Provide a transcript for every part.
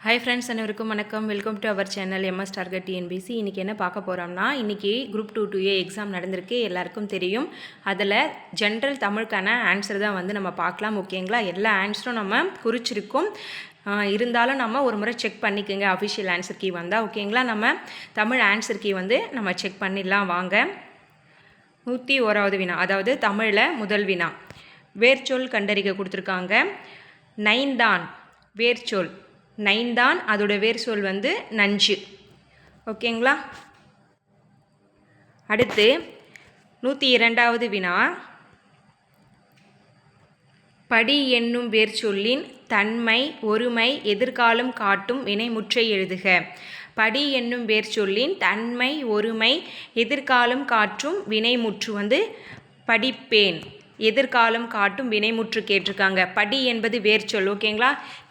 Hi friends, அனைவருக்கும் வணக்கம். Welcome to our channel MS target TNPSC. இன்றைக்கி என்ன பார்க்க போகிறோம்னா, இன்றைக்கி குரூப் 2A எக்ஸாம் நடந்திருக்கு, எல்லாருக்கும் தெரியும். அதில் ஜென்ரல் தமிழுக்கான ஆன்சர் தான் வந்து நம்ம பார்க்கலாம். ஓகேங்களா? எல்லா ஆன்சரும் நம்ம குறிச்சிருக்கோம். இருந்தாலும் நம்ம ஒரு முறை செக் பண்ணிக்கோங்க. அஃபிஷியல் ஆன்சர் கீ வந்தால் ஓகேங்களா? நம்ம தமிழ் ஆன்சர் கீ வந்து நம்ம செக் பண்ணிடலாம் வாங்க. 101வது வினா, அதாவது தமிழில் முதல் வினா. வேர்ச்சொல் கண்டறிக கொடுத்துருக்காங்க. நைந்தான் வேர்ச்சொல் நைந்தான், அதோட வேர் சொல் வந்து நஞ்சு. ஓகேங்களா? அடுத்து 102வது வினா. படி என்னும் வேர் சொல்லின் தன்மை ஒருமை எதிர்காலம் காட்டும் வினைமுற்றை எழுதுக. படி என்னும் வேர் சொல்லின் தன்மை ஒருமை எதிர்காலம் காட்டும் வினைமுற்று வந்து படிப்பேன். எதிர்காலம் காட்டும் வினைமுற்று கேட்டிருக்காங்க. படி என்பது வேர்ச்சொல். ஓகேங்களா?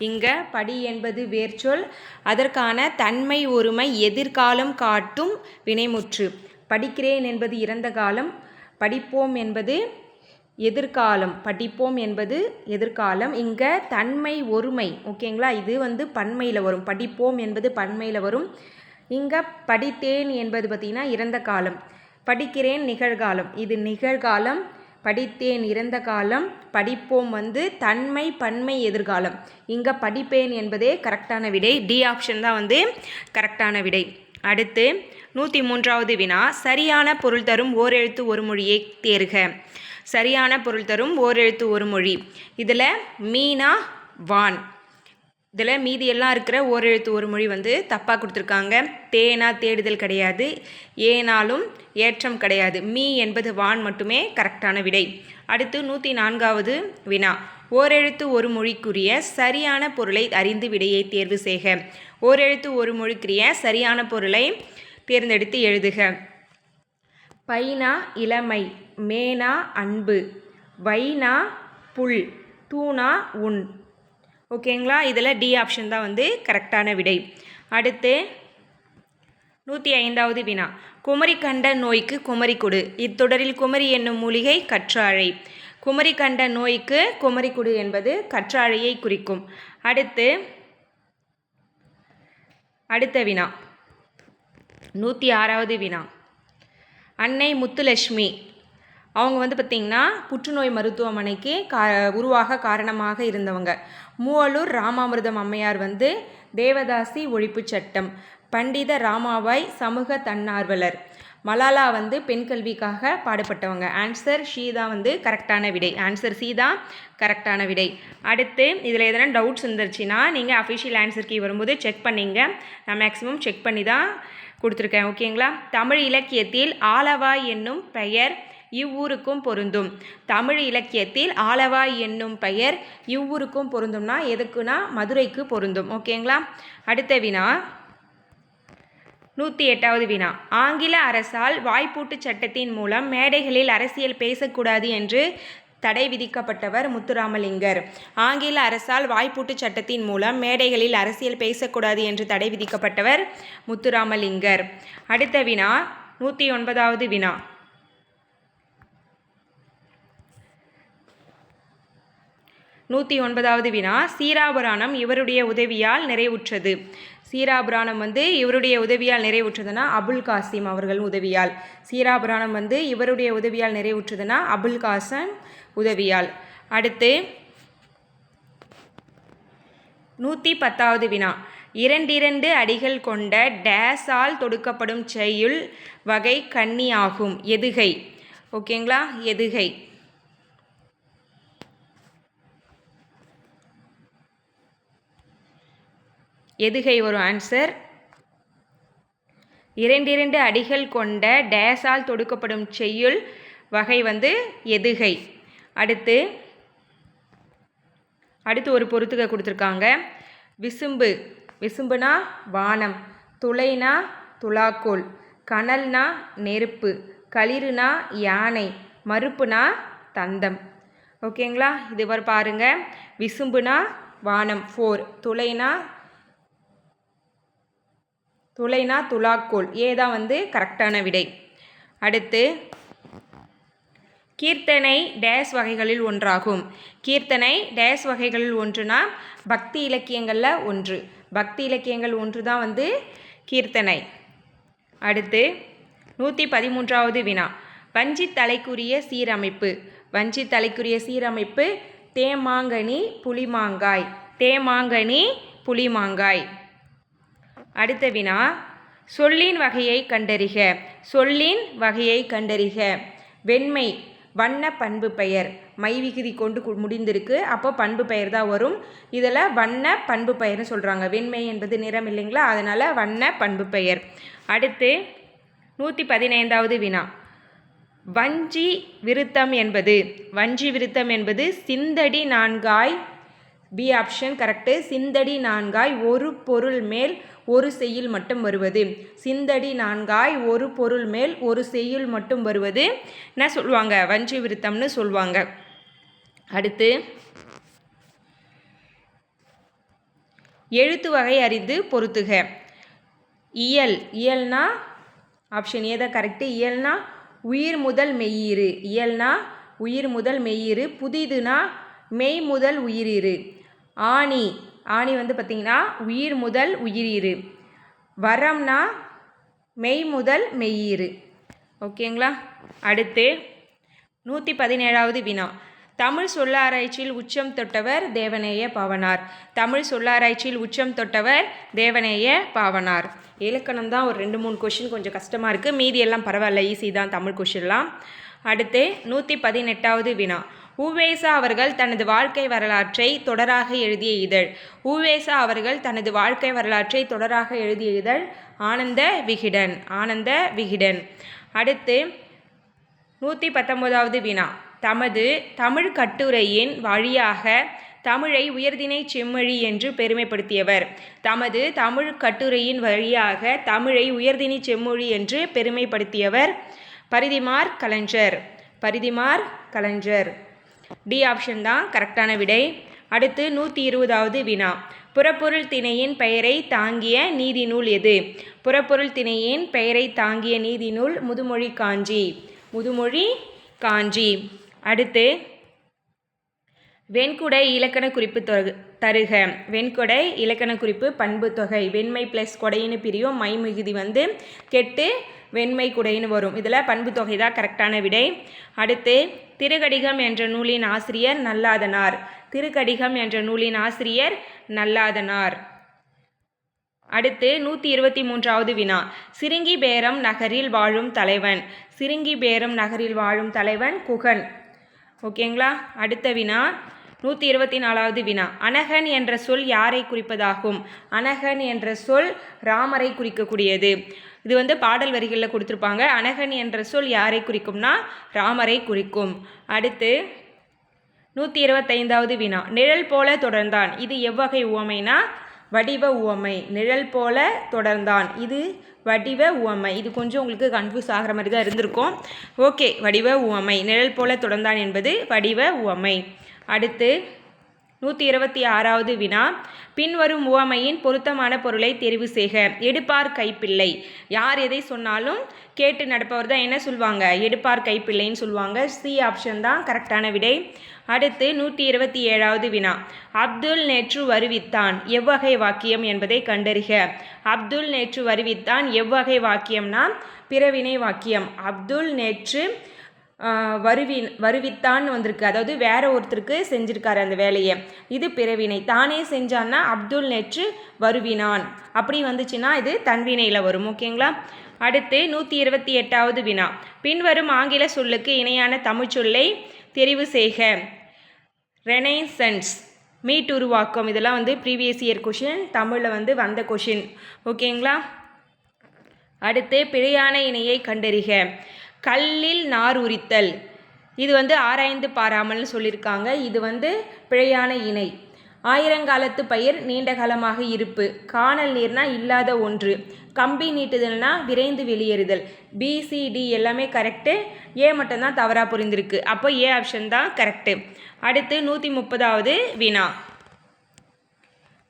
இங்கே படி என்பது வேர்ச்சொல், அதற்கான தன்மை ஒருமை எதிர்காலம் காட்டும் வினைமுற்று. படிக்கிறேன் என்பது இறந்த காலம், படிப்போம் என்பது எதிர்காலம். படிப்போம் என்பது எதிர்காலம். இங்கே தன்மை ஒருமை. ஓகேங்களா? இது வந்து பன்மையில் வரும். படிப்போம் என்பது பன்மையில் வரும். இங்கே படித்தேன் என்பது பார்த்திங்கன்னா இறந்த காலம். படிக்கிறேன் நிகழ்காலம், இது நிகழ்காலம். படித்தேன் இறந்த காலம். படிப்போம் வந்து தன்மை பன்மை எதிர்காலம். இங்கே படிப்பேன் என்பதே கரெக்டான விடை. டி ஆப்ஷன் தான் வந்து கரெக்டான விடை. அடுத்து 103வது வினா. சரியான பொருள் தரும் ஓரெழுத்து ஒரு மொழியை தேர்க. சரியான பொருள் தரும் ஓரெழுத்து ஒரு மொழி. இதில் மீனா வான், இதில் மீதி எல்லாம் இருக்கிற ஓரெழுத்து ஒரு மொழி வந்து தப்பாக கொடுத்துருக்காங்க. தேனா தேடுதல் கிடையாது, ஏனாலும் ஏற்றம் கிடையாது. மீ என்பது வான் மட்டுமே கரெக்டான விடை. அடுத்து 104வது வினா. ஓரெழுத்து ஒரு மொழிக்குரிய சரியான பொருளை அறிந்து விடையை தேர்வு செய்க. ஓரெழுத்து ஒரு மொழிக்குரிய சரியான பொருளை தேர்ந்தெடுத்து எழுதுக. பைனா இளமை, மேனா அன்பு, வைனா புல், தூணா உன். ஓகேங்களா? இதில் டி ஆப்ஷன் தான் வந்து கரெக்டான விடை. அடுத்து 105வது வினா. குமரி கண்ட நோய்க்கு குமரி கொடு. இத்தொடரில் குமரி என்னும் மூலிகை கற்றாழை. குமரி கண்ட நோய்க்கு குமரி கொடு என்பது கற்றாழையை குறிக்கும். அடுத்த வினா 106வது வினா. அன்னை முத்துலட்சுமி அவங்க வந்து பார்த்திங்கன்னா புற்றுநோய் மருத்துவமனைக்கு உருவாக காரணமாக இருந்தவங்க. மூவலூர் ராமாமிர்தம் அம்மையார் வந்து தேவதாசி ஒழிப்பு சட்டம். பண்டித ராமாபாய் சமூக தன்னார்வலர். மலாலா வந்து பெண் கல்விக்காக பாடுபட்டவங்க. ஆன்சர் சி தான் வந்து கரெக்டான விடை. ஆன்சர் சி தான் கரெக்டான விடை. அடுத்து இதில் எதனா டவுட்ஸ் இருந்துச்சுன்னா நீங்கள் அஃபிஷியல் ஆன்சர் கீ வரும்போது செக் பண்ணிங்க. நான் மேக்ஸிமம் செக் பண்ணி தான் கொடுத்துருக்கேன். ஓகேங்களா? தமிழ் இலக்கியத்தில் ஆலவாய் என்னும் பெயர் இவ்வூருக்கும் பொருந்தும். தமிழ் இலக்கியத்தில் ஆலவாய் என்னும் பெயர் இவ்வூருக்கும் பொருந்தும்னா எதுக்குன்னா மதுரைக்கு பொருந்தும். ஓகேங்களா? அடுத்த வினா 108வது வினா. ஆங்கில அரசால் வாய்ப்பூட்டு சட்டத்தின் மூலம் மேடைகளில் அரசியல் பேசக்கூடாது என்று தடை விதிக்கப்பட்டவர் முத்துராமலிங்கர். ஆங்கில அரசால் வாய்ப்பூட்டு சட்டத்தின் மூலம் மேடைகளில் அரசியல் பேசக்கூடாது என்று தடை விதிக்கப்பட்டவர் முத்துராமலிங்கர். அடுத்த வினா 109வது வினா. 109வது வினா. சீராபுராணம் இவருடைய உதவியால் நிறைவுற்றது. சீராபுராணம் வந்து இவருடைய உதவியால் நிறைவுற்றதுன்னா அபுல் காசிம் அவர்கள் உதவியால். சீராபுராணம் வந்து இவருடைய உதவியால் நிறைவுற்றதுன்னா அபுல் காசிம் உதவியால். அடுத்து 110வது வினா. இரண்டிரண்டு அடிகள் கொண்ட டேஸால் தொடுக்கப்படும் செய்யுள் வகை கன்னி ஆகும். எதுகை. ஓகேங்களா? எதுகை. எதுகை ஒரு ஆன்சர். இரண்டிரண்டு அடிகள் கொண்ட டேஸால் தொடுக்கப்படும் செய்யுள் வகை வந்து எதுகை. அடுத்து ஒரு பொறுத்துக கொடுத்துருக்காங்க. விசும்பு, விசும்புனா வானம், துளைனா துலாக்கோல், கனல்னா நெருப்பு, களிறுனா யானை, மறுப்புனா தந்தம். ஓகேங்களா? இது வரை பாருங்கள். விசும்புனா வானம் 4, துளைனா துலாக்கோல், ஏதான் வந்து கரெக்டான விடை. அடுத்து கீர்த்தனை டேஸ் வகைகளில் ஒன்றாகும். கீர்த்தனை டேஸ் வகைகளில் ஒன்றுனா பக்தி இலக்கியங்களில் ஒன்று. பக்தி இலக்கியங்கள் ஒன்று தான் வந்து கீர்த்தனை. அடுத்து 113வது வினா. வஞ்சி தலைக்குரிய சீரமைப்பு. வஞ்சி தலைக்குரிய சீரமைப்பு தேமாங்கனி புளிமாங்காய். தேமாங்கனி புளிமாங்காய். அடுத்த வினா. சொல்லின் வகையை கண்டறிக. சொல்லின் வகையை கண்டறிக. வெண்மை வண்ண பண்பு பெயர். மை விகுதி கொண்டு முடிந்திருக்கு, அப்போ பண்பு பெயர் தான் வரும். இதில் வண்ண பண்பு பெயர்னு சொல்கிறாங்க. வெண்மை என்பது நிறம் இல்லைங்களா, அதனால் வண்ண பண்பு பெயர். அடுத்து 115வது வினா. வஞ்சி விருத்தம் என்பது. வஞ்சி விருத்தம் என்பது சிந்தடி நான்காய். B option correct. சிந்தடி நான்காய் ஒரு பொருள் மேல் ஒரு செய்யுள் மட்டும் வருவது. சிந்தடி நான்காய் ஒரு பொருள் மேல் ஒரு செய்யுள் மட்டும் வருவது என்ன சொல்லுவாங்க? வஞ்சி விருத்தம்னு சொல்லுவாங்க. அடுத்து எழுத்து வகை அறிந்து பொருத்துக. இயல். இயல்னா ஆப்ஷன் ஏதா கரெக்டு. இயல்னா உயிர் முதல் மெய்யீறு. இயல்னா உயிர் முதல் மெய்யீறு. புதிதுனா மெய் முதல் உயிரீறு. ஆணி. ஆணி வந்து பார்த்திங்கன்னா உயிர் முதல் உயிரீறு. வரம்னா மெய் முதல் மெய்யீறு. ஓகேங்களா? அடுத்து 117வது வினா. தமிழ் சொல்லாராய்ச்சியில் உச்சம் தொட்டவர் தேவநேய பாவனார். தமிழ் சொல்லாராய்ச்சியில் உச்சம் தொட்டவர் தேவநேய பாவனார். இலக்கணம் தான் ஒரு 2-3 கொஷின் கொஞ்சம் கஷ்டமாக இருக்குது. மீதி எல்லாம் பரவாயில்ல, ஈஸி தான் தமிழ் கொஷின்லாம். அடுத்து 118வது வினா. உவேசா அவர்கள் தனது வாழ்க்கை வரலாற்றை தொடராக எழுதிய இதழ். உவேசா அவர்கள் தனது வாழ்க்கை வரலாற்றை தொடராக எழுதிய இதழ் ஆனந்த விகடன். ஆனந்த விகடன். அடுத்து 119வது வினா. தமது தமிழ் கட்டுரையின் வழியாக தமிழை உயர்திணை செம்மொழி என்று பெருமைப்படுத்தியவர். தமது தமிழ் கட்டுரையின் வழியாக தமிழை உயர்திணை செம்மொழி என்று பெருமைப்படுத்தியவர் பரிதிமாற் கலைஞர். பரிதிமாற் கலைஞர். டி ஆப்ஷன் தான் கரெக்டான விடை. அடுத்து 120வது வினா. புறப்பொருள் திணையின் பெயரை தாங்கிய நீதி நூல் எது? புறப்பொருள் திணையின் பெயரை தாங்கிய நீதி நூல் முதுமொழி காஞ்சி. முதுமொழி காஞ்சி. அடுத்து வெண்குடை இலக்கண குறிப்பு தருக. வெண்குடை இலக்கண குறிப்பு பண்பு தொகை. வெண்மை ப்ளஸ் கொடைன்னு பிரியும். மை மிகுதி வந்து கெட்டு வெண்மை குடைன்னு வரும். இதில் பண்பு தொகை தான் கரெக்டான விடை. அடுத்து திருக்கடிகம் என்ற நூலின் ஆசிரியர் நல்லாதனார். திருக்கடிகம் என்ற நூலின் ஆசிரியர் நல்லாதனார். அடுத்து 123வது வினா. சிருங்கிபேரம் நகரில் வாழும் தலைவன். சிருங்கிபேரம் நகரில் வாழும் தலைவன் குகன். ஓகேங்களா? அடுத்த வினா 124வது வினா. அனகன் என்ற சொல் யாரை குறிப்பதாகும்? அனகன் என்ற சொல் ராமரை குறிக்கக்கூடியது. இது வந்து பாடல் வரிகளில் கொடுத்துருப்பாங்க. அனகன் என்ற சொல் யாரை குறிக்கும்னா ராமரை குறிக்கும். அடுத்து 125வது வினா. நிழல் போல தொடர்ந்தான். இது எவ்வகை உவமைனா வடிவ உவமை. நிழல் போல தொடர்ந்தான். இது வடிவ உவமை. இது கொஞ்சம் உங்களுக்கு கன்ஃபியூஸ் ஆகிற மாதிரி தான் இருந்திருக்கும். ஓகே, வடிவ உவமை. நிழல் போல தொடர்ந்தான் என்பது வடிவ உவமை. அடுத்து 126வது வினா. பின்வரும் உவமையின் பொருத்தமான பொருளை தெரிவு செய்க. எடுப்பார் கைப்பிள்ளை. யார் எதை சொன்னாலும் கேட்டு நடப்பவர் தான் என்ன சொல்லுவாங்க? எடுப்பார் கைப்பிள்ளைன்னு சொல்லுவாங்க. சி ஆப்ஷன் தான் கரெக்டான விடை. அடுத்து 127வது வினா. அப்துல் நேற்று வருவித்தான். எவ்வகை வாக்கியம் என்பதை கண்டறிக. அப்துல் நேற்று வருவித்தான் எவ்வகை வாக்கியம்னா பிறவினை வாக்கியம். அப்துல் நேற்று வருவித்தான்னு வந்திருக்கு. அதாவது வேற ஒருத்தருக்கு செஞ்சிருக்காரு அந்த வேலையை. இது பிறவினை. தானே செஞ்சான்னா அப்துல் நேற்று வருவினான். அப்படி வந்துச்சுன்னா இது தன்வினையில் வரும். ஓகேங்களா? அடுத்து 128வது வினா. பின்வரும் ஆங்கில சொல்லுக்கு இணையான தமிழ் சொல்லை தெரிவு செய்க. ரெனைசன்ஸ், மீட்டுருவாக்கம். இதெல்லாம் வந்து ப்ரீவியஸ் இயர் கொஷின், தமிழில் வந்து வந்த கொஷின். ஓகேங்களா? அடுத்து பிழையான இணையை கண்டறிக. கல்லில் நார் உரித்தல். இது வந்து ஆராய்ந்து பாராமல்னு சொல்லியிருக்காங்க. இது வந்து பிழையான இணை. ஆயிரங்காலத்து பயிர் நீண்ட காலமாக இருப்பு. காணல் நீர்னா இல்லாத ஒன்று. கம்பி நீட்டுதல்னா விரைந்து வெளியேறுதல். பிசிடி எல்லாமே கரெக்டு. ஏ மட்டும்தான் தவறாக புரிந்திருக்கு. அப்போ ஏ ஆப்ஷன் தான் கரெக்டு. அடுத்து 130வது வினா.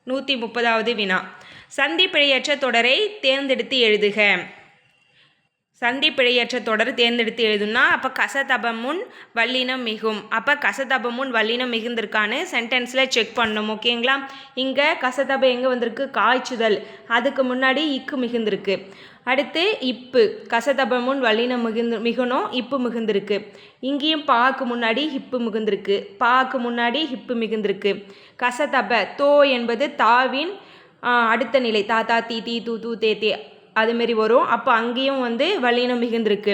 130வது வினா. சந்தி பிழையற்ற தொடரை தேர்ந்தெடுத்து எழுதுக. சந்தி பிழையற்ற தொடர் தேர்ந்தெடுத்து எழுதுனா அப்போ கசதபமுன் வல்லினம் மிகும். அப்போ கசதபமுன் வல்லினம் மிகுந்திருக்கான்னு சென்டென்ஸில் செக் பண்ணணும். ஓகேங்களா? இங்கே கசதப எங்கே வந்திருக்கு? காய்ச்சுதல். அதுக்கு முன்னாடி இக்கு மிகுந்திருக்கு. அடுத்து இப்பு, கசதபமுன் வல்லினம் மிகுணும், இப்பு மிகுந்திருக்கு. இங்கேயும் பாக்கு முன்னாடி ஹிப்பு மிகுந்திருக்கு, பாக்கு முன்னாடி ஹிப்பு மிகுந்திருக்கு. கசதப தோ என்பது தாவின் அடுத்த நிலை, தாத்தா தீ தீ தூ தூ தே தே அதுமாரி வரும். அப்போ அங்கேயும் வந்து வல்லினம் மிகுந்திருக்கு.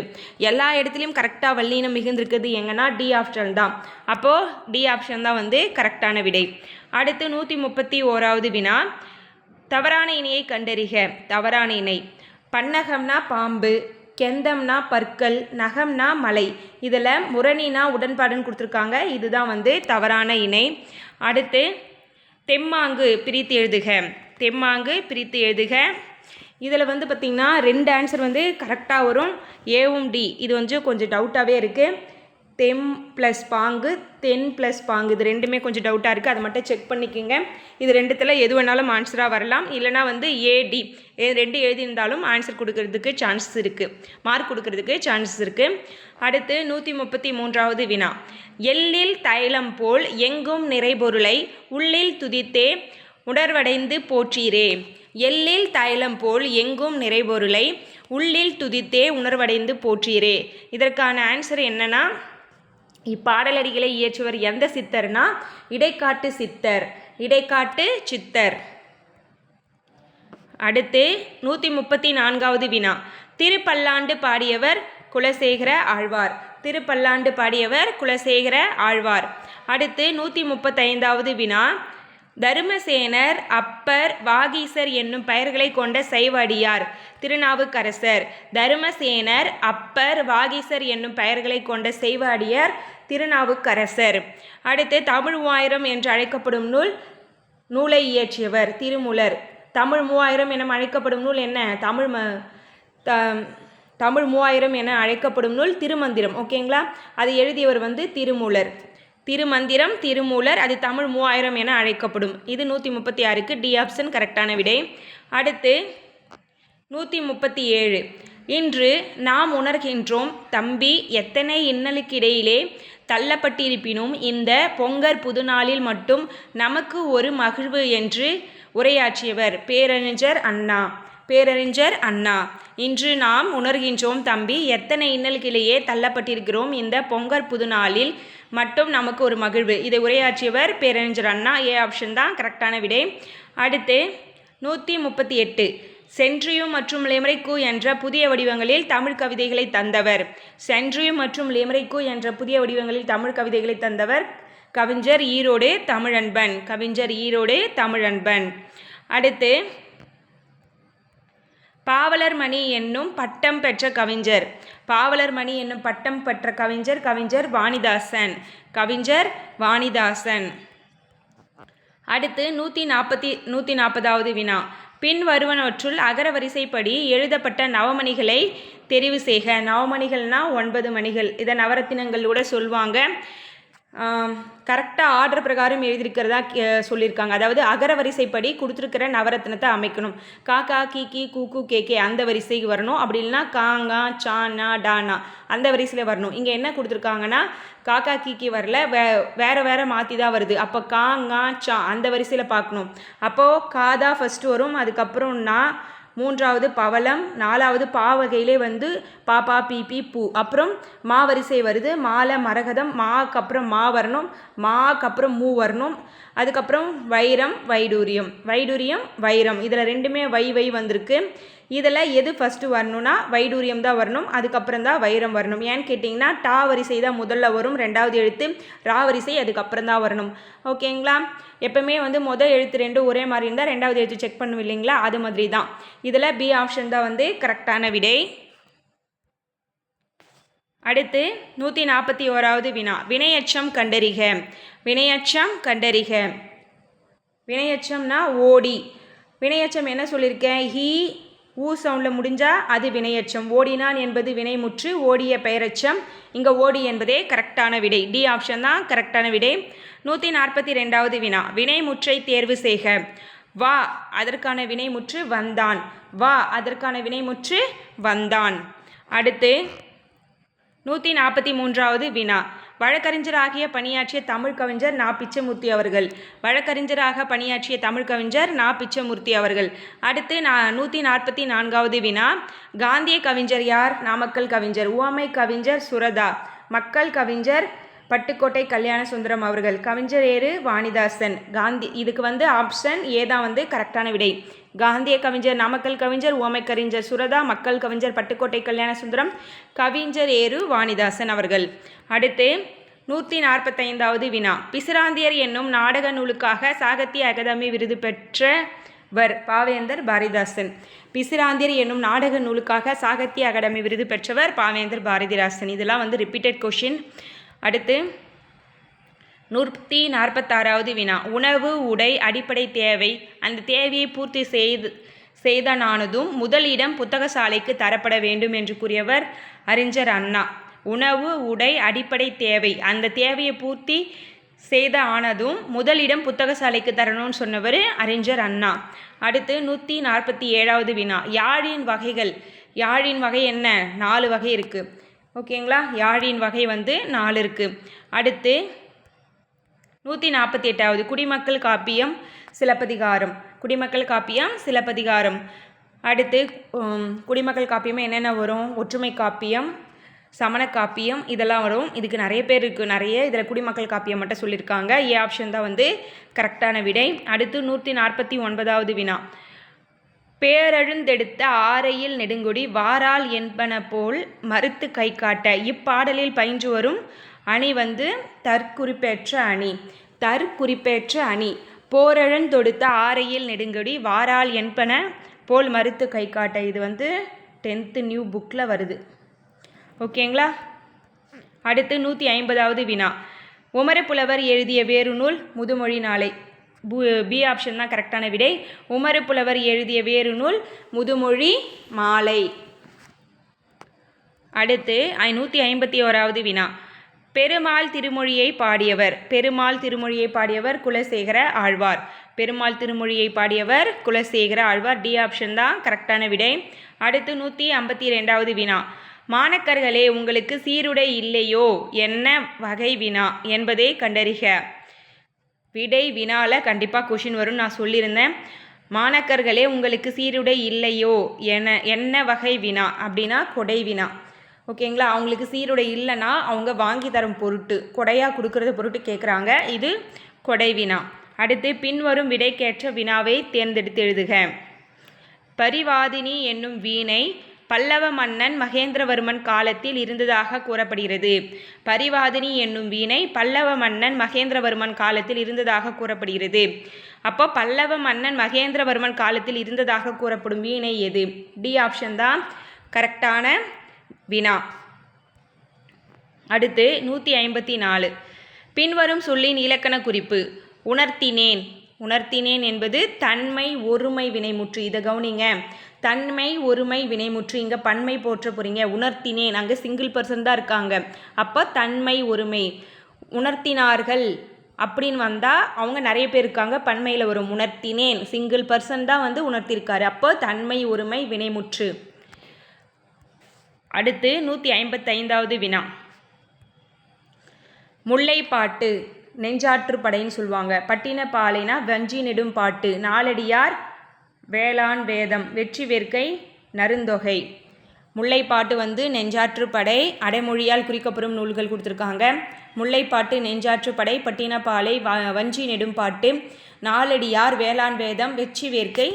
எல்லா இடத்துலையும் கரெக்டாக வல்லினம் மிகுந்திருக்குது எங்கன்னா டி ஆப்ஷன் தான். அப்போது டி ஆப்ஷன் தான் வந்து கரெக்டான விடை. அடுத்து 131வது வினா, தவறான இணையை கண்டறிக. தவறான இணை பன்னகம்னா பாம்பு, கெந்தம்னா பற்கள், நகம்னா மலை. இதில் முரணினா உடன்பாடுன்னு கொடுத்துருக்காங்க. இதுதான் வந்து தவறான இணை. அடுத்து தெம்மாங்கு பிரித்து எழுதுக. தெம்மாங்கு பிரித்து எழுதுக. இதில் வந்து பார்த்திங்கன்னா 2 ஆன்சர் வந்து கரெக்டாக வரும். ஏவும் டி இது வந்து கொஞ்சம் டவுட்டாகவே இருக்குது. தெம் ப்ளஸ் பாங்கு, தென் ப்ளஸ் பாங்கு இது ரெண்டுமே கொஞ்சம் டவுட்டாக இருக்குது. அதை மட்டும் செக் பண்ணிக்கோங்க. இது ரெண்டுத்தில் எது வேணாலும் ஆன்சராக வரலாம். இல்லைனா வந்து ஏடி ரெண்டு எழுதியிருந்தாலும் ஆன்சர் கொடுக்கறதுக்கு சான்சஸ் இருக்குது, மார்க் கொடுக்கறதுக்கு சான்சஸ் இருக்குது. அடுத்து 133வது வினா, எள்ளில் தைலம் போல் எங்கும் நிறைபொருளை உள்ளில் துதித்தே உணர்வடைந்து போற்றீரே. எள்ளில் தைலம் போல் எங்கும் நிறைபொருளை உள்ளில் துதித்தே உணர்வடைந்து போற்றீரே. இதற்கான ஆன்சர் என்னன்னா, இப்பாடலடிகளை இயற்றுவர் எந்த சித்தர்னா இடைக்காட்டு சித்தர். இடைக்காட்டு சித்தர். அடுத்து 134வது வினா, திருப்பல்லாண்டு பாடியவர் குலசேகர ஆழ்வார். திருப்பல்லாண்டு பாடியவர் குலசேகர ஆழ்வார். அடுத்து 135வது வினா, தருமசேனர், அப்பர், வாகீசர் என்னும் பெயர்களை கொண்ட சைவ அடியார் திருநாவுக்கரசர். தருமசேனர், அப்பர், வாகீசர் என்னும் பெயர்களை கொண்ட சைவ அடியார் திருநாவுக்கரசர். அடுத்து தமிழ் 3000 என்று அழைக்கப்படும் நூலை இயற்றியவர் திருமூலர். தமிழ் 3000 என அழைக்கப்படும் நூல் என்ன? தமிழ் 3000 என அழைக்கப்படும் நூல் திருமந்திரம். ஓகேங்களா? அதை எழுதியவர் வந்து திருமூலர். திருமந்திரம், திருமூலர். அது தமிழ் 3000 என அழைக்கப்படும். இது 136க்கு டி ஆப்ஷன் கரெக்டான விடை. அடுத்து 137, இன்று நாம் உணர்கின்றோம் தம்பி எத்தனை இன்னலுக்கிடையிலே தள்ளப்பட்டிருப்பினும் இந்த பொங்கற் புதுநாளில் மட்டும் நமக்கு ஒரு மகிழ்வு என்று உரையாற்றியவர் பேரறிஞர் அண்ணா. பேரறிஞர் அண்ணா. இன்று நாம் உணர்கின்றோம் தம்பி எத்தனை இன்னலுக்கிலேயே தள்ளப்பட்டிருக்கிறோம் இந்த பொங்கற் புதுநாளில் மட்டும் நமக்கு ஒரு மகிழ்வு. இதை உரையாற்றியவர் பேரறிஞர் அண்ணா. ஏ ஆப்ஷன் தான் கரெக்டான விடை. அடுத்து 138, சென்ட்ரியூ மற்றும் லிமெரிக்கு என்ற புதிய வடிவங்களில் தமிழ் கவிதைகளை தந்தவர். சென்ட்ரியூ மற்றும் லிமெரிக்கு என்ற புதிய வடிவங்களில் தமிழ் கவிதைகளை தந்தவர் கவிஞர் ஈரோடு தமிழன்பன். கவிஞர் ஈரோடு தமிழன்பன். அடுத்து பாவலர் மணி என்னும் பட்டம் பெற்ற கவிஞர். பாவலர் மணி என்னும் பட்டம் பெற்ற கவிஞர் கவிஞர் வாணிதாசன். கவிஞர் வாணிதாசன். அடுத்து 140வது வினா, பின் வருவனவற்றுள் அகர வரிசைப்படி எழுதப்பட்ட நவமணிகளை தெரிவு செய்க. நவமணிகள்னா 9 மணிகள். இதை நவரத்தினங்களோட சொல்லுவாங்க. கரெக்டாக ஆர்டர் பிரகாரம் எழுதியிருக்கிறதா சொல்லியிருக்காங்க. அதாவது அகர வரிசைப்படி கொடுத்துருக்கிற நவரத்தினத்தை அமைக்கணும். காக்கா கீக்கி கூக்கு கேக்கே அந்த வரிசைக்கு வரணும். அப்படி இல்லைனா காங்கா சானா டானா அந்த வரிசையில் வரணும். இங்கே என்ன கொடுத்துருக்காங்கன்னா காக்கா கீக்கி வரல, வேறு மாற்றி தான் வருது. அப்போ காங்கா சா அந்த வரிசையில் பார்க்கணும். அப்போது காதா ஃபஸ்ட்டு வரும், அதுக்கப்புறம் நான், 3வது பவளம், 4வது பா வகையிலே வந்து பாப்பா பீபி பூ, அப்புறம் மா வரிசை வருது. மாலை மரகதம், மாக்கு அப்புறம் மா வரணும், மாக்கு அப்புறம் மூ வரணும். அதுக்கப்புறம் வைரம் வைடூரியம், வைடூரியம் வைரம். இதில் ரெண்டுமே வை வந்திருக்கு. இதில் எது ஃபஸ்ட்டு வரணும்னா வைடூரியம் தான் வரணும், அதுக்கப்புறம் தான் வைரம் வரணும். ஏன்னு கேட்டிங்கன்னா டா வரிசை தான் முதல்ல வரும், 2வது எழுத்து ரா வரிசை அதுக்கப்புறம் தான் வரணும். ஓகேங்களா? எப்பவுமே வந்து எழுத்து 2 ஒரே மாதிரி இருந்தால் 2வது எழுத்து செக் பண்ணும் இல்லைங்களா? அது மாதிரி தான். இதில் பி ஆப்ஷன் தான் வந்து கரெக்டான விடை. அடுத்து 141வது வினா, வினையச்சம் கண்டறிக. வினையச்சம் கண்டறிக. வினையச்சம்னா ஓடி. வினையச்சம் என்ன சொல்லியிருக்கேன்? ஹீ ஊ சவுண்டில் முடிஞ்சால் அது வினையச்சம். ஓடினான் என்பது வினைமுற்று, ஓடிய பெயரச்சம். இங்கே ஓடி என்பதே கரெக்டான விடை. டி ஆப்ஷன் தான் கரெக்டான விடை. 142வது வினா, வினைமுற்றை தேர்வு செய்க. வா அதற்கான வினைமுற்று வந்தான். வா அதற்கான வினைமுற்று வந்தான். அடுத்து 143வது வினா. வழக்கறிஞராகிய பணியாற்றிய தமிழ் கவிஞர் நா. பிச்சமூர்த்தி அவர்கள். வழக்கறிஞராக பணியாற்றிய தமிழ் கவிஞர் நா. பிச்சமூர்த்தி அவர்கள். அடுத்து 144வது வினா. காந்திய கவிஞர் யார்? நாமக்கல் கவிஞர். உவமை கவிஞர் சுரதா. மக்கள் கவிஞர் பட்டுக்கோட்டை கல்யாண சுந்தரம் அவர்கள். கவிஞர் ஏறு வாணிதாசன். இதுக்கு ஆப்ஷன் ஏ தான் கரெக்டான விடை. காந்திய கவிஞர் நாமக்கல் கவிஞர், உவமை கவிஞர் சுரதா, மக்கள் கவிஞர் பட்டுக்கோட்டை கல்யாண சுந்தரம், கவிஞர் ஏறு வாணிதாசன் அவர்கள். அடுத்து 145வது வினா. பிசிராந்தியர் என்னும் நாடக நூலுக்காக சாகித்ய அகாதமி விருது பெற்றவர் பாவேந்தர் பாரதிதாசன். பிசிராந்தியர் என்னும் நாடக நூலுக்காக சாகித்ய அகாடமி விருது பெற்றவர் பாவேந்தர் பாரதிதாசன். இதெல்லாம் ரிப்பீட்டட் கொஷின். அடுத்து 146வது வினா. உணவு, உடை அடிப்படை தேவை. அந்த தேவையை பூர்த்தி செய்தனானதும் முதலிடம் புத்தகசாலைக்கு தரப்பட வேண்டும் என்று கூறியவர் அறிஞர் அண்ணா. உணவு, உடை அடிப்படை தேவை. அந்த தேவையை பூர்த்தி செய்த ஆனதும் முதலிடம் புத்தகசாலைக்கு தரணும்னு சொன்னவர் அறிஞர் அண்ணா. அடுத்து 147வது வினா. யாழின் வகைகள். யாழின் வகை என்ன? 4 வகை இருக்குது. ஓகேங்களா? யாழின் வகை 4 இருக்குது. அடுத்து 148வது. குடிமக்கள் காப்பியம் சிலப்பதிகாரம். குடிமக்கள் காப்பியம் சிலப்பதிகாரம். அடுத்து குடிமக்கள் காப்பியம் என்னென்ன வரும்? ஒற்றுமை காப்பியம், சமண காப்பியம், இதெல்லாம் வரும். இதுக்கு நிறைய பேர் இருக்குது. இதில் குடிமக்கள் காப்பியம் மட்டும் சொல்லியிருக்காங்க. ஏ ஆப்ஷன் தான் கரெக்டான விடை. அடுத்து 149வது வினா. பேரெழுந்தெடுத்த ஆரையில் நெடுங்கொடி வாரால் என்பன போல் மறுத்து கை காட்ட. இப்பாடலில் பயின்று வரும் அணி தற்குறிப்பேற்ற அணி. தற்குறிப்பேற்ற அணி. போரெழுந்தொடுத்த ஆரையில் நெடுங்கொடி வாரால் என்பன போல் மறுத்து கை காட்ட. இது 10th நியூ புக்கில் வருது. ஓகேங்களா? அடுத்து 150வது வினா. உமரப்புலவர் எழுதிய வேறு நூல் முதுமொழி நாளை. பி ஆப்ஷன் தான் கரெக்டான விடை. உமரப்புலவர் எழுதிய வேறு நூல் முதுமொழி மாலை. அடுத்து 151வது வினா. பெருமாள் திருமொழியை பாடியவர். பெருமாள் திருமொழியை பாடியவர் குலசேகர ஆழ்வார். பெருமாள் திருமொழியை பாடியவர் குலசேகர ஆழ்வார். டி ஆப்ஷன் தான் கரெக்டான விடை. அடுத்து 152வது வினா. மாணக்கர்களே, உங்களுக்கு சீருடை இல்லையோ? என்ன வகை வினா என்பதை கண்டறிக. விடை வினால கண்டிப்பாக கொஷின் வரும், நான் சொல்லியிருந்தேன். மாணக்கர்களே, உங்களுக்கு சீருடை இல்லையோ? என்ன வகை வினா அப்படின்னா கொடை வினா. ஓகேங்களா? அவங்களுக்கு சீருடை இல்லைன்னா அவங்க வாங்கி தரும் பொருட்டு, கொடையாக கொடுக்கறது பொருட்டு கேட்குறாங்க. இது கொடை வினா. அடுத்து பின்வரும் விடைக்கேற்ற வினாவை தேர்ந்தெடுத்து எழுதுக. பரிவாதினி என்னும் வீணை பல்லவ மன்னன் மகேந்திரவர்மன் காலத்தில் இருந்ததாக கூறப்படுகிறது. பரிவாதினி என்னும் வீணை பல்லவ மன்னன் மகேந்திரவர்மன் காலத்தில் இருந்ததாக கூறப்படுகிறது. அப்போ பல்லவ மன்னன் மகேந்திரவர்மன் காலத்தில் இருந்ததாக கூறப்படும் வீணை எது? டி ஆப்ஷன் தான் கரெக்டான வினா. அடுத்து 154. பின்வரும் சொல்லின் இலக்கண குறிப்பு. உணர்த்தினேன். உணர்த்தினேன் என்பது தன்மை ஒருமை வினைமுற்று. இதை கவனிங்க. தன்மை ஒருமை வினைமுற்று. இங்கே பன்மை போற்ற போகிறீங்க. உணர்த்தினேன், அங்கே சிங்கிள் பர்சன் தான் இருக்காங்க. அப்போ தன்மை ஒருமை. உணர்த்தினார்கள் அப்படின்னு வந்தால் அவங்க நிறைய பேர் இருக்காங்க, பன்மையில் வரும். உணர்த்தினேன் சிங்கிள் பர்சன் தான் உணர்த்தியிருக்காரு. அப்போ தன்மை ஒருமை வினைமுற்று. அடுத்து 155வது வினா. முல்லைப்பாட்டு நெஞ்சாற்று படைன்னு சொல்லுவாங்க. பட்டினப்பாலைனா வஞ்சி நெடும் பாட்டு. நாலடியார் வேளாண் வேதம். வெற்றி வேர்க்கை நருந்தொகை. முல்லைப்பாட்டு நெஞ்சாற்று படை. அடைமொழியால் குறிக்கப்படும் நூல்கள் கொடுத்துருக்காங்க. முல்லைப்பாட்டு, நெஞ்சாற்று படை, பட்டினப்பாலை, வஞ்சி நெடும் பாட்டு, நாலடியார் வேளாண் வேதம், வெற்றி வேர்க்கை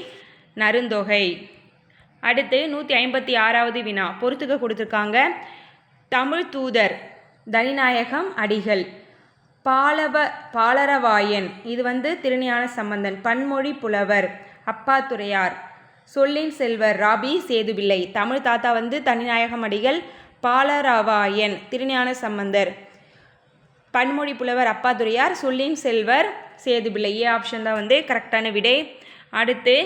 நருந்தொகை. அடுத்து 156வது வினா. பொறுத்துக்க கொடுத்துருக்காங்க. தமிழ் தூதர் தனிநாயகம் அடிகள். பாலரவாயன் இது திருஞான சம்பந்தன். பன்மொழி புலவர் அப்பாத்துரையார். சொல்லின் செல்வர் ராபி சேதுபிள்ளை. தமிழ் தாத்தா தனிநாயகம் அடிகள், பாலரவாயன் திருஞான சம்பந்தர், பன்மொழி புலவர் அப்பாத்துரையார், சொல்லின் செல்வர் சேதுபிள்ளை. ஏ ஆப்ஷன் தான் கரெக்டான விடை. அடுத்து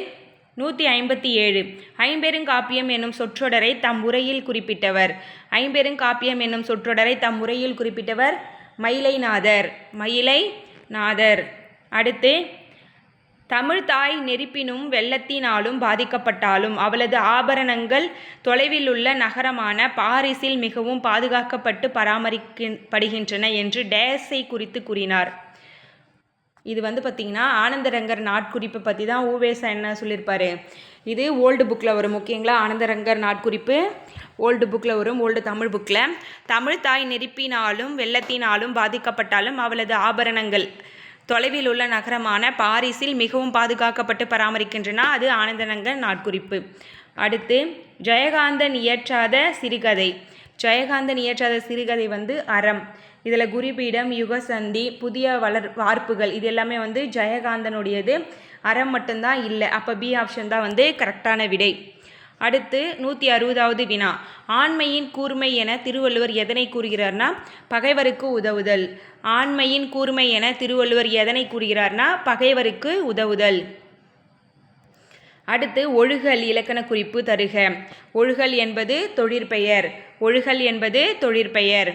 157. ஐம்பெருங்காப்பியம் என்னும் சொற்றொடரை தம் உரையில் குறிப்பிட்டவர். ஐம்பெருங்காப்பியம் என்னும் சொற்றொடரை தம் உரையில் குறிப்பிட்டவர் மயிலைநாதர். மயிலைநாதர். அடுத்து தமிழ் தாய் நெருப்பினும் வெள்ளத்தினாலும் பாதிக்கப்பட்டாலும் அவளது ஆபரணங்கள் தொலைவிலுள்ள நகரமான பாரிஸில் மிகவும் பாதுகாக்கப்பட்டு பராமரிக்கப்படுகின்றன என்று டேஸை குறித்து கூறினார். இது பார்த்திங்கன்னா ஆனந்தரங்கர் நாட்குறிப்பை பற்றி தான் ஊவேசா என்ன சொல்லியிருப்பார். இது ஓல்டு புக்கில் வரும். ஓகேங்களா, ஆனந்தரங்கர் நாட்குறிப்பு ஓல்டு புக்கில் வரும், ஓல்டு தமிழ் புக்கில். தமிழ் தாய் நெருப்பினாலும் வெள்ளத்தினாலும் பாதிக்கப்பட்டாலும் அவளது ஆபரணங்கள் தொலைவில் உள்ள நகரமான பாரிஸில் மிகவும் பாதுகாக்கப்பட்டு பராமரிக்கின்றன. அது ஆனந்தரங்கர் நாட்குறிப்பு. அடுத்து ஜெயகாந்தன் இயற்றாத சிறுகதை. ஜெயகாந்தன் இயற்றாத சிறுகதை அறம். இதில் குறிப்பீடம், யுகசந்தி, புதிய வார்ப்புகள் இது எல்லாமே ஜெயகாந்தனுடையது. அறம் மட்டும்தான் இல்லை. அப்போ பி ஆப்ஷன் தான் கரெக்டான விடை. அடுத்து 160வது வினா. ஆண்மையின் கூர்மை என திருவள்ளுவர் எதனை கூறுகிறார்னா பகைவருக்கு உதவுதல். ஆண்மையின் கூர்மை என திருவள்ளுவர் எதனை கூறுகிறார்னா பகைவருக்கு உதவுதல். அடுத்து ஒழுகல் இலக்கண குறிப்பு தருக. ஒழுகல் என்பது தொழிற்பெயர். ஒழுகல் என்பது தொழிற்பெயர்.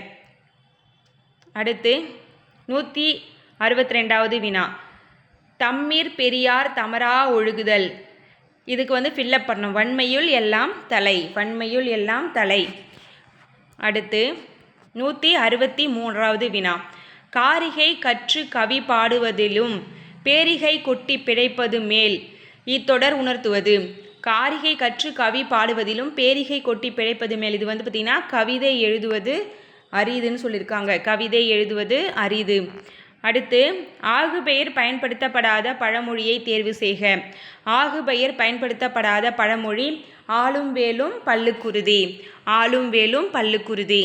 அடுத்து 162வது வினா. தம்மீர் பெரியார் தமரா ஒழுகுதல். இதுக்கு ஃபில்லப் பண்ணணும். வன்மையுள் எல்லாம் தலை. வன்மையுள் எல்லாம் தலை. அடுத்து 163வது வினா. காரிகை கற்று கவி பாடுவதிலும் பேரிகை கொட்டி பிழைப்பது மேல் இத்தொடர் உணர்த்துவது. காரிகை கற்று கவி பாடுவதிலும் பேரிகை கொட்டி பிழைப்பது மேல். இது பார்த்திங்கன்னா கவிதை எழுதுவது அரிதுன்னு சொல்லியிருக்காங்க. கவிதை எழுதுவது அரிது. அடுத்து ஆகுபெயர் பயன்படுத்தப்படாத பழமொழியை தேர்வு செய்க. ஆகுபெயர் பயன்படுத்தப்படாத பழமொழி ஆளும் வேலும் பல்லுக்குருதி. ஆளும் வேலும் பல்லுக்குருதி.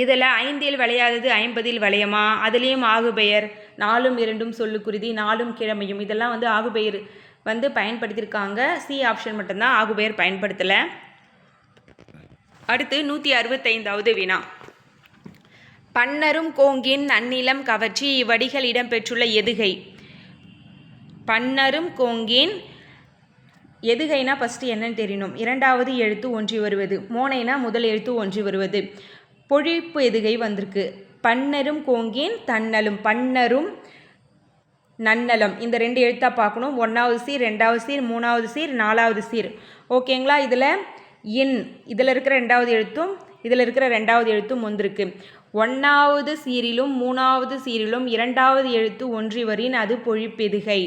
இதில் 5இல் விளையாதது 50இல் விளையமா? அதுலேயும் ஆகுபெயர் 4ம் 2ம் சொல்லுக்குருதி, 4ம் கிழமையும் இதெல்லாம் ஆகுபெயர் பயன்படுத்தியிருக்காங்க. சி ஆப்ஷன் மட்டும்தான் ஆகுபெயர் பயன்படுத்தலை. அடுத்து 165வது வினா. பன்னரும் கோங்கின் நன்னிலம் கவர்ச்சி இவ்வடிகள் இடம்பெற்றுள்ள எதுகை. பன்னரும் கோங்கின் எதுகைனா ஃபஸ்ட்டு என்னன்னு தெரியணும். இரண்டாவது எழுத்து ஒன்றி வருவது. மோனைனா முதல் எழுத்து ஒன்றி வருவது. பொழிப்பு எதுகை வந்திருக்கு. பன்னரும் கோங்கின் தன்னலும். பன்னரும் நன்னலம் இந்த 2 எழுத்தாக பார்க்கணும். 1வது சீர், 2வது சீர், 3வது சீர், 4வது சீர். ஓகேங்களா. இதில் இருக்கிற 2வது எழுத்தும் இதில் இருக்கிற 2வது எழுத்தும் வந்திருக்கு. 1வது சீரிலும் 3வது சீரிலும் 2வது எழுத்து ஒன்றி வரின் அது பொழிப்பெதுகை.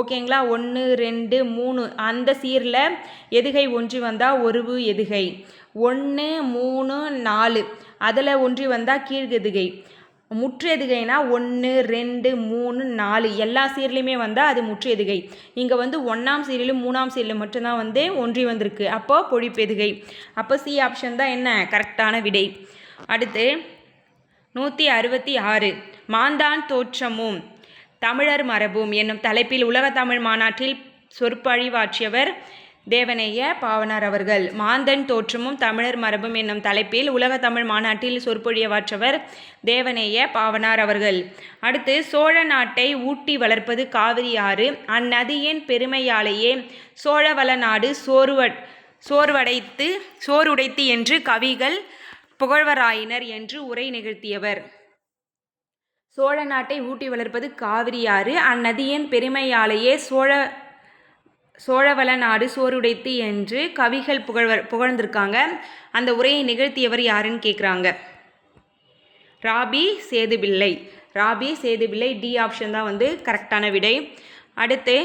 ஓகேங்களா. 1 2 3 அந்த சீரில் எதுகை ஒன்றி வந்தால் ஒருவு எதுகை. 1 3 4 அதில் ஒன்றி வந்தால் கீழ்கெதுகை. முற்று எதுகைனா 1 2 3 4 எல்லா சீர்லையுமே வந்தால் அது முற்று எதுகை. இங்கே 1ஆம் சீரிலும் 3ஆம் சீரிலும் மட்டும்தான் ஒன்றி வந்திருக்கு. அப்போ பொழிப்பெதுகை. அப்போ சி ஆப்ஷன் தான் என்ன கரெக்டான விடை. அடுத்து 166 மாந்தான் தோற்றமும் தமிழர் மரபும் என்னும் தலைப்பில் உலக தமிழ் மாநாட்டில் சொற்பொழிவாற்றியவர் தேவநேய பாவனார் அவர்கள். மாந்தன் தோற்றமும் தமிழர் மரபும் என்னும் தலைப்பில் உலக தமிழ் மாநாட்டில் சொற்பொழிவாற்றவர் தேவநேய பாவனார் அவர்கள். அடுத்து சோழ நாட்டை ஊட்டி வளர்ப்பது காவிரி ஆறு. அந்நதியின் பெருமையாலேயே சோழவள நாடு சோறுடைத்து என்று கவிகள் புகழ்வராயினர் என்று உரை நிகழ்த்தியவர். சோழ நாட்டை ஊட்டி வளர்ப்பது காவிரி ஆறு. அந்நதியின் பெருமையாலேயே சோழவள நாடு சோறுடைத்து என்று கவிகள் புகழ்ந்திருக்காங்க. அந்த உரையை நிகழ்த்தியவர் யாருன்னு கேட்குறாங்க. ராபி சேதுபிள்ளை. ராபி சேதுபிள்ளை. டி ஆப்ஷன் தான் கரெக்டான விடை. அடுத்து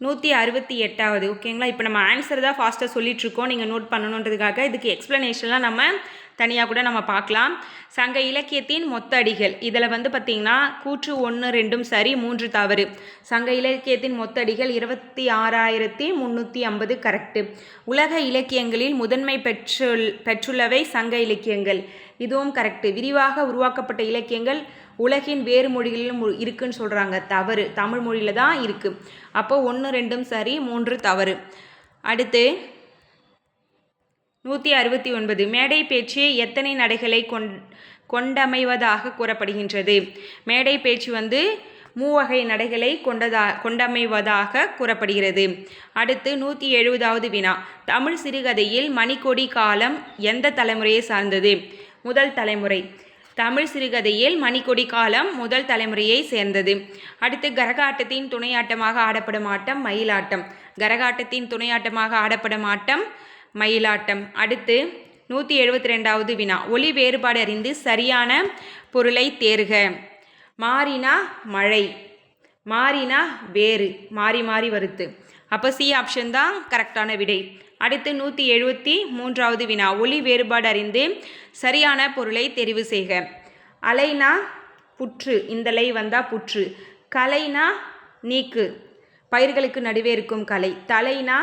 168வது. ஓகேங்களா. இப்போ நம்ம ஆன்சர் தான் ஃபாஸ்ட்டாக சொல்லிகிட்ருக்கோம், நீங்கள் நோட் பண்ணணுன்றதுக்காக. இதுக்கு எக்ஸ்ப்ளனேஷன்லாம் நம்ம தனியாக கூட நம்ம பார்க்கலாம். சங்க இலக்கியத்தின் மொத்த அடிகள். இதில் பார்த்திங்கன்னா கூற்று 1 2 சரி, 3 தவறு. சங்க இலக்கியத்தின் மொத்த அடிகள் 26,350 கரெக்டு. உலக இலக்கியங்களில் முதன்மை பெற்றுள்ளவை சங்க இலக்கியங்கள். இதுவும் கரெக்டு. விரிவாக உருவாக்கப்பட்ட இலக்கியங்கள் உலகின் வேறு மொழிகளிலும் இருக்குன்னு சொல்கிறாங்க. தவறு. தமிழ் மொழியில் தான் இருக்குது. அப்போ 1 2 சரி, 3 தவறு. அடுத்து 169 மேடை பேச்சு எத்தனை நடைகளை கொண்டமைவதாக கூறப்படுகின்றது. மேடை பேச்சு 3 வகை நடைகளை கொண்டமைவதாக கூறப்படுகிறது. அடுத்து 170வது வினா. தமிழ் சிறுகதையில் மணிக்கொடி காலம் எந்த தலைமுறையை சார்ந்தது. முதல் தலைமுறை. தமிழ் சிறுகதையில் மணிக்கொடி காலம் முதல் தலைமுறையை சேர்ந்தது. அடுத்து கரகாட்டத்தின் துணையாட்டமாக ஆடப்படும் ஆட்டம் மயிலாட்டம். கரகாட்டத்தின் துணையாட்டமாக ஆடப்படும் ஆட்டம் மயிலாட்டம். அடுத்து 172வது வினா. ஒலி வேறுபாடு அறிந்து சரியான பொருளை தேர்க. மாறினா மழை, மாறினா வேறு, மாறி மாறி வருத்து. அப்போ சி ஆப்ஷன் தான் கரெக்டான விடை. அடுத்து 173வது வினா. ஒலி வேறுபாடு அறிந்து சரியான பொருளை தெரிவு செய்க. அலைனா புற்று, இந்த லை வந்தால் புற்று. கலைனா நீக்கு, பயிர்களுக்கு நடுவே இருக்கும் கலை. தலைனா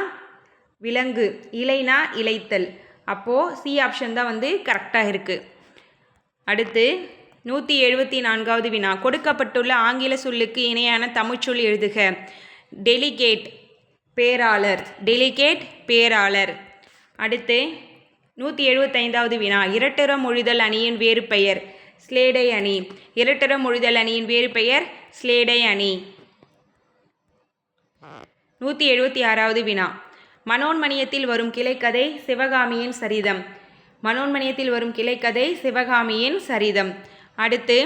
விலங்கு, இலைனா இலைத்தல். அப்போது சி ஆப்ஷன் தான் வந்து கரெக்டாக இருக்குது. அடுத்து 174வது வினா. கொடுக்கப்பட்டுள்ள ஆங்கில சொல்லுக்கு இணையான தமிழ்ச்சொல் எழுதுக. டெலிகேட் பேராளர், டெலிகேட் பேராளர். அடுத்து 175வது வினா. இரட்டர மொழிதல் அணியின் வேறு பெயர் ஸ்லேடை அணி. இரட்டர மொழிதல் அணியின் வேறு பெயர் ஸ்லேடை அணி. 176வது வினா. மனோன்மணியத்தில் வரும் கிளைக்கதை சிவகாமியின் சரிதம். மனோன்மணியத்தில் வரும் கிளைக்கதை சிவகாமியின் சரிதம். அடுத்து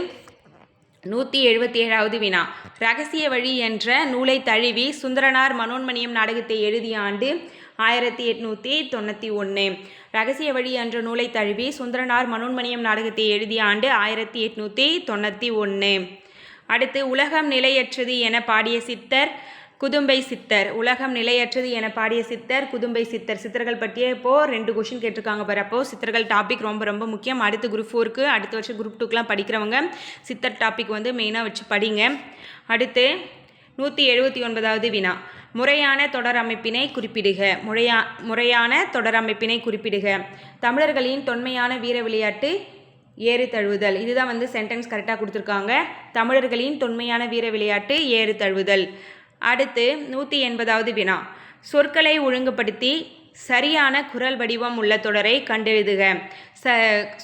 177வது வினா. இரகசிய வழி என்ற நூலை தழுவி சுந்தரனார் மனோன்மணியம் நாடகத்தை எழுதிய ஆண்டு 1891. இரகசிய வழி என்ற நூலை தழுவி சுந்தரனார் மனோன்மணியம் நாடகத்தை எழுதிய ஆண்டு 1891. அடுத்து உலகம் நிலையற்றது என பாடிய சித்தர் குதும்பை சித்தர். உலகம் நிலையற்றது என பாடிய சித்தர் குதும்பை சித்தர். சித்தர்கள் பற்றிய இப்போது 2 கொஷின் கேட்டிருக்காங்க பாரு. அப்போது சித்தர்கள் டாபிக் ரொம்ப ரொம்ப முக்கியம். அடுத்து குரூப் 4க்கு, அடுத்த வருஷம் குரூப் 2க்குலாம் படிக்கிறவங்க சித்தர் டாபிக் வந்து மெயினாக வச்சு படிங்க. அடுத்து 179வது வினா. முறையான தொடர் அமைப்பினை குறிப்பிடுக. முறையான தொடர் அமைப்பினை குறிப்பிடுக. தமிழர்களின் தொன்மையான வீர விளையாட்டு ஏறு தழுவுதல். இதுதான் வந்து சென்டென்ஸ் கரெக்டாக கொடுத்துருக்காங்க. தமிழர்களின் தொன்மையான வீர விளையாட்டு ஏறு தழுவுதல். அடுத்து 180வது வினா. சொற்களை ஒழுங்குபடுத்தி சரியான குரல் வடிவம் உள்ள தொடரை கண்டெழுதுக.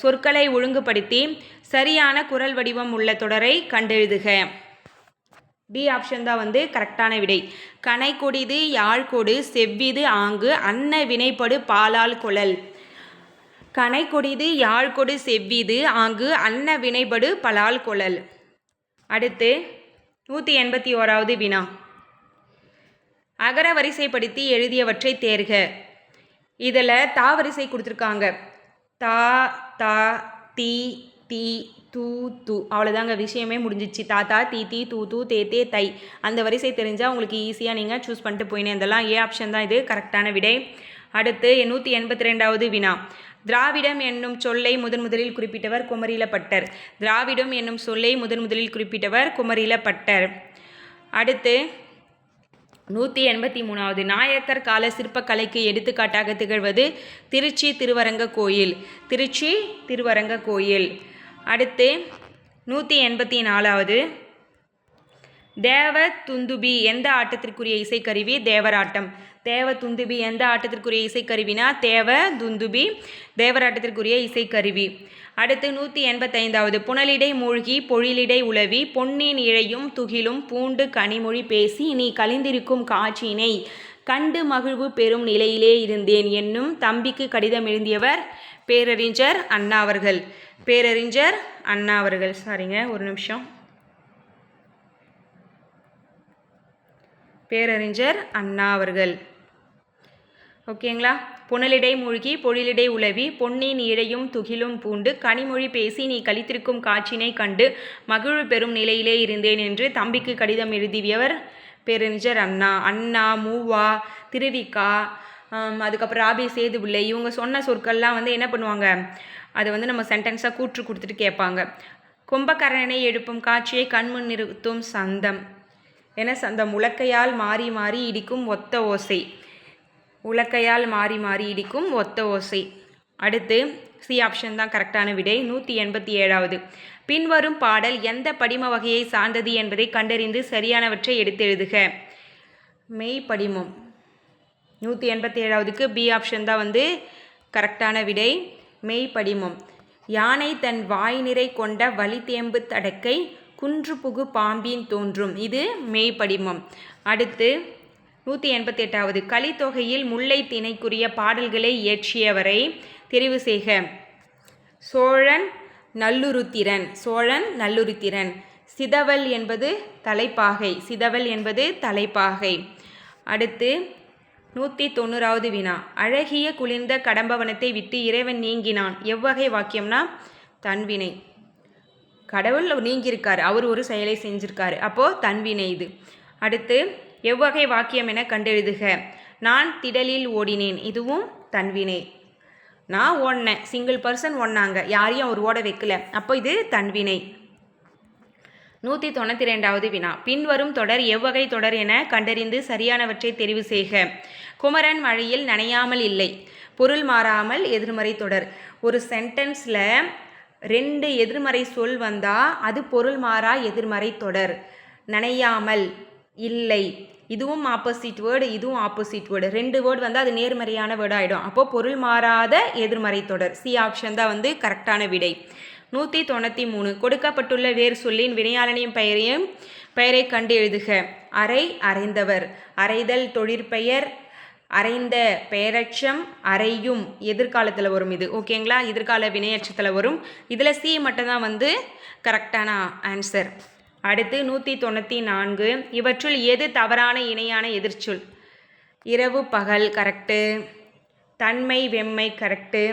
சொற்களை ஒழுங்குபடுத்தி சரியான குரல் வடிவம் உள்ள தொடரை கண்டெழுதுக. டி ஆப்ஷன் தான் வந்து கரெக்டான விடை. கனை கொடிது யாழ்கொடு செவ்விது ஆங்கு அன்ன வினைப்படு பாலால் கொளல். கனை கொடிது யாழ்கொடு செவ்விது ஆங்கு அன்ன வினைப்படு பலால் கொளல். அடுத்து 181வது வினா. அகர வரிசைப்படுத்தி எழுதியவற்றை தேர்க. இதில் தா வரிசை கொடுத்துருக்காங்க. தா தா தி தி தூ து. அவ்வளோதாங்க, விஷயமே முடிஞ்சிச்சு. தாத்தா தீ தீ தூ தூ தே தே தை. அந்த வரிசை தெரிஞ்சால் உங்களுக்கு ஈஸியாக நீங்கள் சூஸ் பண்ணிட்டு போயினே. இதெல்லாம் ஏ ஆப்ஷன் தான் இது கரெக்டான விடை. அடுத்து 182வது வினா. திராவிடம் என்னும் சொல்லை முதலில் குறிப்பிட்டவர் குமரிலப்பட்டர். திராவிடம் என்னும் சொல்லை முதலில் குறிப்பிட்டவர் குமரிலப்பட்டர். அடுத்து 183வது. நாயக்கர் கால சிற்பக்கலைக்கு எடுத்துக்காட்டாக திகழ்வது திருச்சி திருவரங்க கோயில். திருச்சி திருவரங்க கோயில். அடுத்து 184வது. தேவ துந்துபி எந்த ஆட்டத்திற்குரிய இசைக்கருவி? தேவராட்டம். தேவ துந்துபி எந்த ஆட்டத்திற்குரிய இசைக்கருவினா தேவ துந்துபி தேவராட்டத்திற்குரிய இசைக்கருவி. அடுத்து 185வது. புனலிடை மூழ்கி பொழிலிடை உலவி பொன்னின் இழையும் துகிலும் பூண்டு கனிமொழி பேசி நீ கலிந்திருக்கும் காட்சியினை கண்டு மகிழ்வு பெறும் நிலையிலே இருந்தேன் என்னும் தம்பிக்கு கடிதம் எழுதியவர் பேரறிஞர் அண்ணா அவர்கள். பேரறிஞர் அண்ணா அவர்கள். சாரிங்க, ஒரு நிமிஷம். பேரறிஞர் அண்ணா அவர்கள். ஓகேங்களா? புனலிடை மூழ்கி பொழிலிடை உலவி பொன்னின் இழையும் துகிலும் பூண்டு கனிமொழி பேசி நீ கழித்திருக்கும் காட்சினை கண்டு மகிழ்வு பெறும் நிலையிலே இருந்தேன் என்று தம்பிக்கு கடிதம் எழுதியவர் பேரறிஞர் அண்ணா. அண்ணா, மூவா, திருவிக்கா, அதுக்கப்புறம் ராபி சேதுபிள்ளை, இவங்க சொன்ன சொற்கள்லாம் வந்து என்ன பண்ணுவாங்க, அதை வந்து நம்ம சென்டென்ஸாக கூற்று கொடுத்துட்டு கேட்பாங்க. கும்பகர்ணனை எழுப்பும் காட்சியை கண்முன் நிறுத்தும் சந்தம். என சந்தம் உலக்கையால் மாறி மாறி இடிக்கும் ஒத்த ஓசை. உலக்கையால் மாறி மாறி இடிக்கும் ஒத்த ஓசை. அடுத்து சி ஆப்ஷன் தான் கரெக்டான விடை. 187வது. பின்வரும் பாடல் எந்த படிம வகையை சார்ந்தது என்பதை கண்டறிந்து சரியானவற்றை எடுத்தெழுதுக. மெய் படிமம். 187வதுக்கு பி ஆப்ஷன் தான் வந்து கரெக்டான விடை. மெய் படிமம். யானை தன் வாய் நிறை கொண்ட வலி தேம்பு தடக்கை குன்று புகு பாம்பின் தோன்றும். இது மெய் படிமம். அடுத்து 188வது. கலித்தொகையில் முல்லை திணைக்குரிய பாடல்களை இயற்றியவரை தெரிவு செய்க. சோழன் நல்லுருத்திரன். சோழன் நல்லுருத்திரன். சிதவல் என்பது தலைப்பாகை. சிதவல் என்பது தலைப்பாகை. அடுத்து 190வது வினா. அழகிய குளிர்ந்த கடம்பவனத்தை விட்டு இறைவன் நீங்கினான். எவ்வகை வாக்கியம்னா தன்வினை. கடவுள் நீங்கியிருக்காரு, அவர் ஒரு செயலை செஞ்சிருக்காரு, அப்போது தன்வினை இது. அடுத்து எவ்வகை வாக்கியம் என கண்டெழுதுக. நான் திடலில் ஓடினேன். இதுவும் தன்வினை. நான் ஓடினேன், சிங்கிள் பர்சன் ஓடினாங்க, யாரையும் அவர் ஓட வைக்கல, அப்போ இது தன்வினை. 192வது வினா. பின்வரும் தொடர் எவ்வகை தொடர் என கண்டறிந்து சரியானவற்றை தெரிவு செய்க. குமரன் மழையில் நனையாமல் இல்லை. பொருள் மாறாமல் எதிர்மறை தொடர். ஒரு சென்டென்ஸில் 2 எதிர்மறை சொல் வந்தால் அது பொருள் மாறா எதிர்மறை தொடர். நனையாமல், இல்லை, இதுவும் ஆப்போசிட் வேர்டு, இதுவும் ஆப்போசிட் வேர்டு. 2 வேர்டு வந்தால் அது நேர்மறையான வேர்டு ஆகிடும். அப்போது பொருள் மாறாத எதிர்மறை தொடர். சி ஆப்ஷன் தான் வந்து கரெக்டான விடை. 193. கொடுக்கப்பட்டுள்ள வேறு சொல்லின் வினையாளனின் பெயரை கண்டு எழுதுக. அறை, அறைந்தவர். அறைதல் தொழிற்பெயர். அறைந்த பெயரட்சம். அறையும் எதிர்காலத்தில் வரும். இது ஓகேங்களா, எதிர்கால வினையட்சத்தில் வரும். இதில் சி மட்டும்தான் வந்து கரெக்டான ஆன்சர். அடுத்து 194. இவற்றுள் எது தவறான இணையான எதிர்ச்சொல்? இரவு பகல் கரெக்டு. தன்மை வெம்மை கரெக்டு.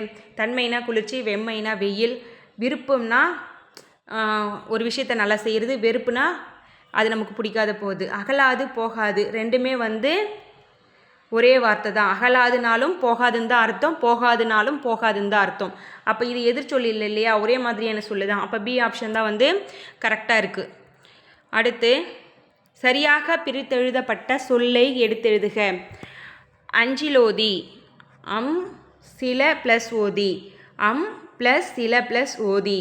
தன்மைனா குளிர்ச்சி, வெம்மைனா வெயில். விருப்பம்னா ஒரு விஷயத்தை நல்லா செய்கிறது, வெறுப்புனா அது நமக்கு பிடிக்காத போகுது. அகலாது போகாது ரெண்டுமே வந்து ஒரே வார்த்தை தான். அகலாதுனாலும் போகாதுன்னு தான் அர்த்தம், போகாதுனாலும் போகாதுன்னு தான் அர்த்தம். அப்போ இது எதிர்ச்சொல் இல்லை இல்லையா, ஒரே மாதிரியான சொல்லு தான். அப்போ பி ஆப்ஷன் தான் வந்து கரெக்டாக இருக்குது. அடுத்து சரியாக பிரித்தெழுதப்பட்ட சொல்லை எடுத்தெழுதுக. அஞ்சிலோதி. அம் சில ப்ளஸ் ஓதி. அம் ப்ளஸ் சில ப்ளஸ் ஓதி.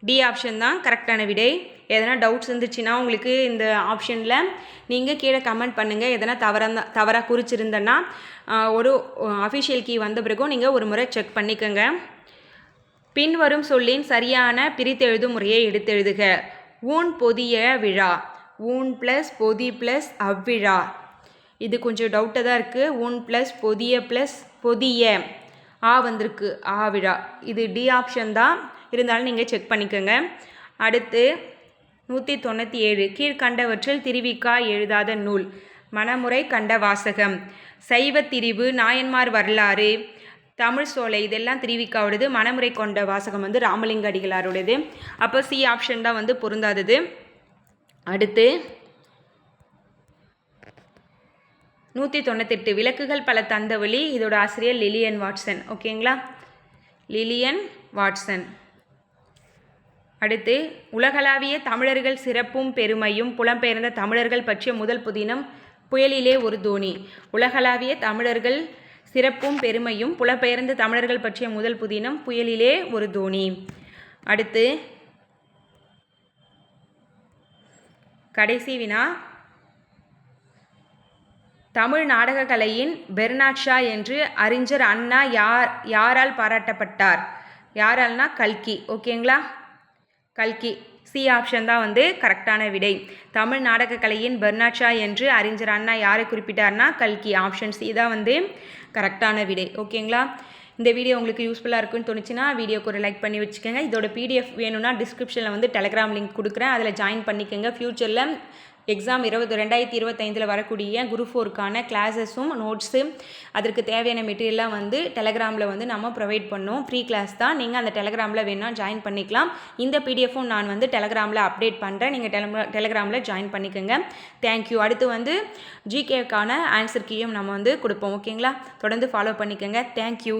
டி ஆப்ஷன் தான் கரெக்டான விடை. எதனா டவுட்ஸ் இருந்துச்சுன்னா உங்களுக்கு இந்த ஆப்ஷனில் நீங்கள் கீழே கமெண்ட் பண்ணுங்கள். எதனா தவறாக குறிச்சிருந்தேன்னா ஒரு அஃபிஷியல் கீ வந்த பிறகும் நீங்கள் ஒரு முறை செக் பண்ணிக்கோங்க. பின்வரும் சொல்லின் சரியான பிரித்தெழுதும் முறையை எடுத்தெழுதுக. ஊன் பொதிய விழா. ஊன் ப்ளஸ் பொதி ப்ளஸ் அவ்விழா. இது கொஞ்சம் டவுட்டாக தான் இருக்குது. ஊன் ப்ளஸ் பொதிய ப்ளஸ் பொதிய ஆ வந்திருக்கு, ஆ விழா. இது டி ஆப்ஷன் தான், இருந்தாலும் நீங்கள் செக் பண்ணிக்கோங்க. அடுத்து 197. கீழ்கண்டவற்றில் திருவிக்கா எழுதாத நூல். மணமுறை கண்ட வாசகம். சைவ திரிவு, நாயன்மார் வரலாறு, தமிழ் சோலை, இதெல்லாம் திருவிக்காவோடது. மணமுறை கொண்ட வாசகம் வந்து ராமலிங்க அடிகளாரோடது. அப்போ சி ஆப்ஷன் தான் வந்து பொருந்தாதது. அடுத்து 198. விளக்குகள் பல தந்தவழி. இதோட ஆசிரியர் லிலியன் வாட்சன். ஓகேங்களா, லிலியன் வாட்சன். அடுத்து உலகளாவிய தமிழர்கள் சிறப்பும் பெருமையும் புலம்பெயர்ந்த தமிழர்கள் பற்றிய முதல் புதினம் புயலிலே ஒரு தோணி. உலகளாவிய தமிழர்கள் சிறப்பும் பெருமையும் புலம்பெயர்ந்த தமிழர்கள் பற்றிய முதல் புதினம் புயலிலே ஒரு தோணி. அடுத்து கடைசி வினா. தமிழ் நாடக கலையின் பெர்னாட் ஷா என்று அறிஞர் அண்ணா யாரால் பாராட்டப்பட்டார்? யாரால்னா கல்கி. ஓகேங்களா, கல்கி. சி ஆப்ஷன் தான் வந்து கரெக்டான விடை. தமிழ் நாடக கலையின் பெர்னாட் ஷா என்று அறிஞர் அண்ணா யாரை குறிப்பிட்டார்னா கல்கி. ஆப்ஷன் சி தான் வந்து கரெக்டான விடை. ஓகேங்களா, இந்த வீடியோ உங்களுக்கு யூஸ்ஃபுல்லாக இருக்குன்னு தோணுச்சுன்னா வீடியோக்கு ஒரு லைக் பண்ணி வச்சுக்கோங்க. இதோட பிடிஎஃப் வேணும்னா டிஸ்கிரிப்ஷனில் வந்து டெலகிராம் லிங்க் கொடுக்குறேன், அதில் ஜாயின் பண்ணிக்கோங்க. ஃப்யூச்சரில் எக்ஸாம் 2025 வரக்கூடிய குரூப் 4க்கான கிளாஸஸும் நோட்ஸு அதற்கு தேவையான மெட்டீரியல்லாம் வந்து டெலகிராமில் வந்து நம்ம ப்ரொவைட் பண்ணோம். ஃப்ரீ கிளாஸ் தான், நீங்கள் அந்த டெலகிராமில் வேணால் ஜாயின் பண்ணிக்கலாம். இந்த பிடிஎஃப்பும் நான் வந்து டெலகிராமில் அப்டேட் பண்ணுறேன், நீங்கள் டெலகிராமில் ஜாயின் பண்ணிக்கோங்க. தேங்க்யூ. அடுத்து வந்து ஜிகேக்கான ஆன்சர் கீயும் நம்ம வந்து கொடுப்போம். ஓகேங்களா, தொடர்ந்து ஃபாலோ பண்ணிக்கோங்க. தேங்க்யூ.